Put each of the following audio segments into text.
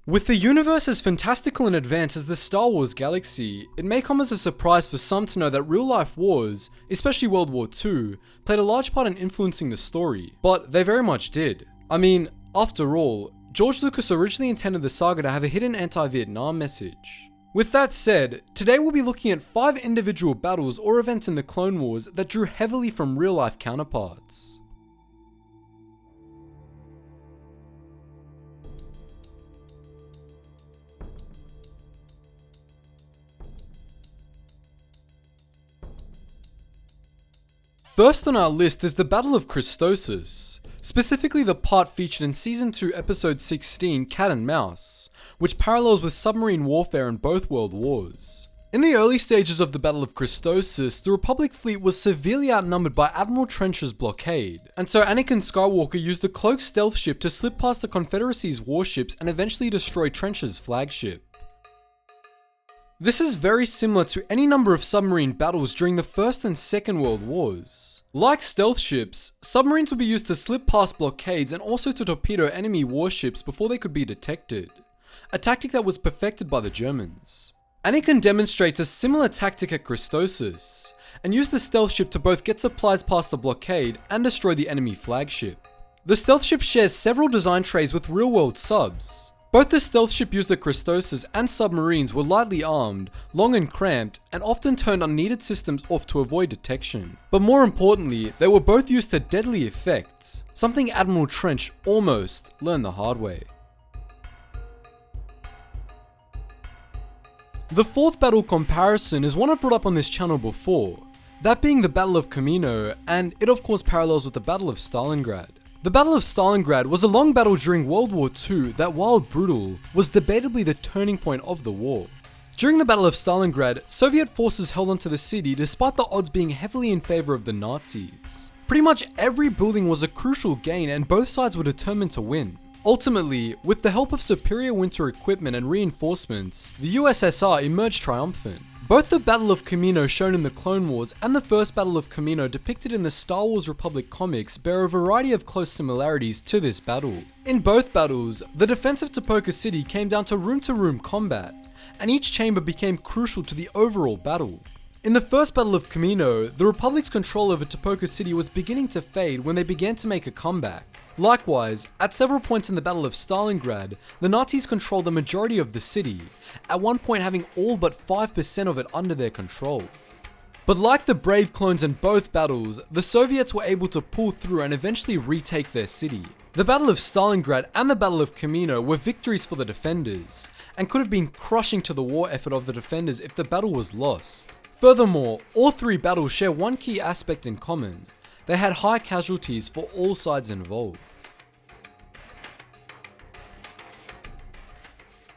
With the universe as fantastical and advanced as the Star Wars galaxy, it may come as a surprise for some to know that real-life wars, especially World War II, played a large part in influencing the story, but they very much did. I mean, after all, George Lucas originally intended the saga to have a hidden anti-Vietnam message. With that said, today we'll be looking at 5 individual battles or events in the Clone Wars that drew heavily from real-life counterparts. First on our list is the Battle of Christosis, specifically the part featured in Season 2 Episode 16, Cat and Mouse, which parallels with submarine warfare in both world wars. In the early stages of the Battle of Christosis, the Republic fleet was severely outnumbered by Admiral Trench's blockade, and so Anakin Skywalker used the cloaked stealth ship to slip past the Confederacy's warships and eventually destroy Trench's flagship. This is very similar to any number of submarine battles during the First and Second World Wars. Like stealth ships, submarines would be used to slip past blockades and also to torpedo enemy warships before they could be detected, a tactic that was perfected by the Germans. Anakin demonstrates a similar tactic at Christosis, and used the stealth ship to both get supplies past the blockade and destroy the enemy flagship. The stealth ship shares several design traits with real-world subs. Both the stealth ship used at Christosis and submarines were lightly armed, long and cramped, and often turned unneeded systems off to avoid detection. But more importantly, they were both used to deadly effects, something Admiral Trench almost learned the hard way. The fourth battle comparison is one I've brought up on this channel before, that being the Battle of Camino, and it of course parallels with the Battle of Stalingrad. The Battle of Stalingrad was a long battle during World War II that, while brutal, was debatably the turning point of the war. During the Battle of Stalingrad, Soviet forces held onto the city despite the odds being heavily in favor of the Nazis. Pretty much every building was a crucial gain and both sides were determined to win. Ultimately, with the help of superior winter equipment and reinforcements, the USSR emerged triumphant. Both the Battle of Camino shown in the Clone Wars and the First Battle of Camino depicted in the Star Wars Republic comics bear a variety of close similarities to this battle. In both battles, the defense of Tipoca City came down to room-to-room combat, and each chamber became crucial to the overall battle. In the First Battle of Camino, the Republic's control over Tipoca City was beginning to fade when they began to make a comeback. Likewise, at several points in the Battle of Stalingrad, the Nazis controlled the majority of the city, at one point having all but 5% of it under their control. But like the brave clones in both battles, the Soviets were able to pull through and eventually retake their city. The Battle of Stalingrad and the Battle of Camino were victories for the defenders, and could have been crushing to the war effort of the defenders if the battle was lost. Furthermore, all 3 battles share one key aspect in common: they had high casualties for all sides involved.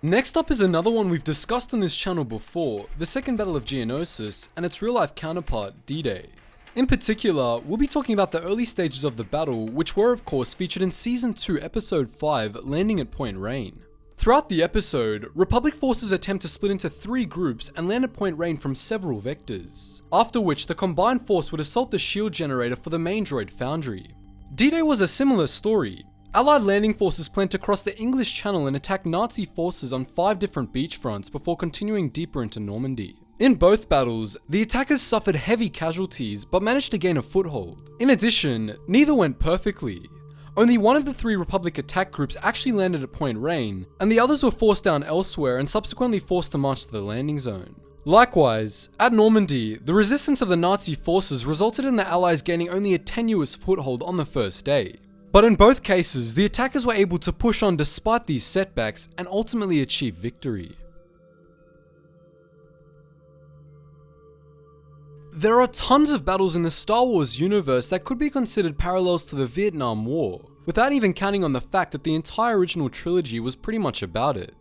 Next up is another one we've discussed on this channel before, the Second Battle of Geonosis and its real-life counterpart, D-Day. In particular, we'll be talking about the early stages of the battle, which were of course featured in Season 2 Episode 5, Landing at Point Rain. Throughout the episode, Republic forces attempt to split into 3 groups and land at Point Rain from several vectors, after which the combined force would assault the shield generator for the main droid foundry. D-Day was a similar story. Allied landing forces planned to cross the English Channel and attack Nazi forces on 5 different beachfronts before continuing deeper into Normandy. In both battles, the attackers suffered heavy casualties but managed to gain a foothold. In addition, neither went perfectly. Only one of the 3 Republic attack groups actually landed at Point Rain, and the others were forced down elsewhere and subsequently forced to march to the landing zone. Likewise, at Normandy, the resistance of the Nazi forces resulted in the Allies gaining only a tenuous foothold on the first day. But in both cases, the attackers were able to push on despite these setbacks and ultimately achieve victory. There are tons of battles in the Star Wars universe that could be considered parallels to the Vietnam War, without even counting on the fact that the entire original trilogy was pretty much about it.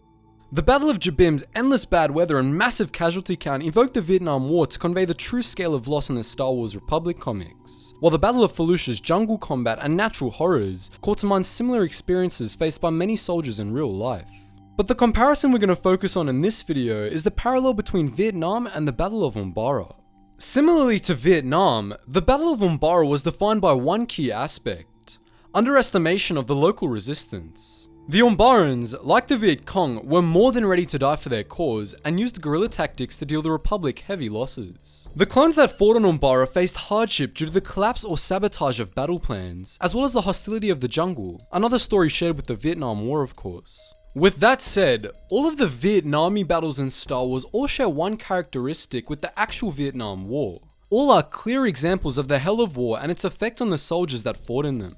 The Battle of Jabim's endless bad weather and massive casualty count evoked the Vietnam War to convey the true scale of loss in the Star Wars Republic comics, while the Battle of Fallujah's jungle combat and natural horrors called to mind similar experiences faced by many soldiers in real life. But the comparison we're going to focus on in this video is the parallel between Vietnam and the Battle of Umbara. Similarly to Vietnam, the Battle of Umbara was defined by one key aspect: underestimation of the local resistance. The Umbarans, like the Viet Cong, were more than ready to die for their cause and used guerrilla tactics to deal the Republic heavy losses. The clones that fought on Umbara faced hardship due to the collapse or sabotage of battle plans, as well as the hostility of the jungle, another story shared with the Vietnam War of course. With that said, all of the Vietnamese battles in Star Wars all share one characteristic with the actual Vietnam War. All are clear examples of the hell of war and its effect on the soldiers that fought in them.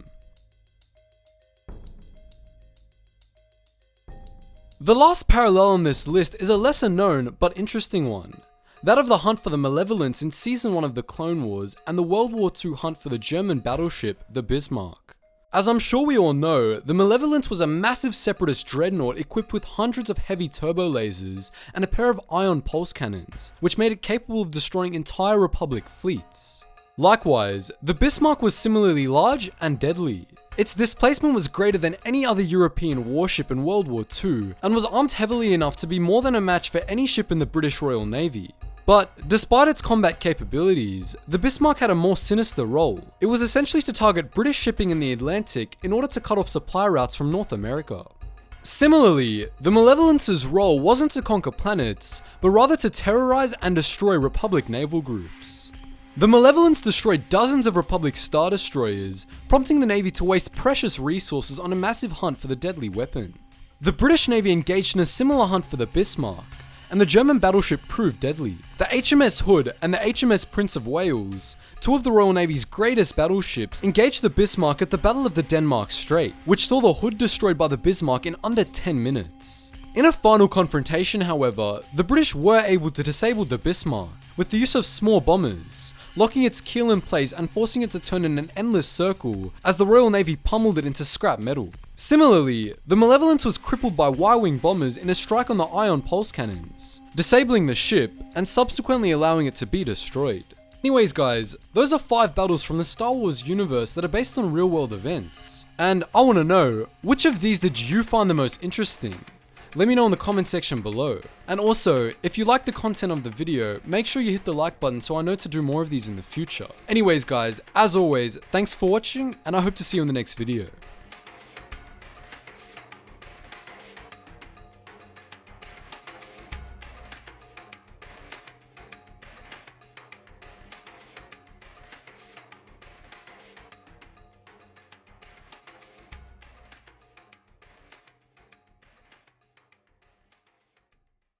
The last parallel on this list is a lesser known but interesting one. That of the hunt for the Malevolence in Season 1 of the Clone Wars and the World War II hunt for the German battleship, the Bismarck. As I'm sure we all know, the Malevolence was a massive separatist dreadnought equipped with hundreds of heavy turbo lasers and a pair of ion pulse cannons, which made it capable of destroying entire Republic fleets. Likewise, the Bismarck was similarly large and deadly. Its displacement was greater than any other European warship in World War II, and was armed heavily enough to be more than a match for any ship in the British Royal Navy. But despite its combat capabilities, the Bismarck had a more sinister role. It was essentially to target British shipping in the Atlantic in order to cut off supply routes from North America. Similarly, the Malevolence's role wasn't to conquer planets, but rather to terrorize and destroy Republic naval groups. The Malevolence destroyed dozens of Republic Star Destroyers, prompting the Navy to waste precious resources on a massive hunt for the deadly weapon. The British Navy engaged in a similar hunt for the Bismarck, and the German battleship proved deadly. The HMS Hood and the HMS Prince of Wales, two of the Royal Navy's greatest battleships, engaged the Bismarck at the Battle of the Denmark Strait, which saw the Hood destroyed by the Bismarck in under 10 minutes. In a final confrontation, however, the British were able to disable the Bismarck with the use of small bombers, locking its keel in place and forcing it to turn in an endless circle as the Royal Navy pummeled it into scrap metal. Similarly, the Malevolence was crippled by Y-wing bombers in a strike on the ion pulse cannons, disabling the ship and subsequently allowing it to be destroyed. Anyways guys, those are 5 battles from the Star Wars universe that are based on real world events. And I want to know, which of these did you find the most interesting? Let me know in the comment section below. And also, if you like the content of the video, make sure you hit the like button so I know to do more of these in the future. Anyways guys, as always, thanks for watching and I hope to see you in the next video.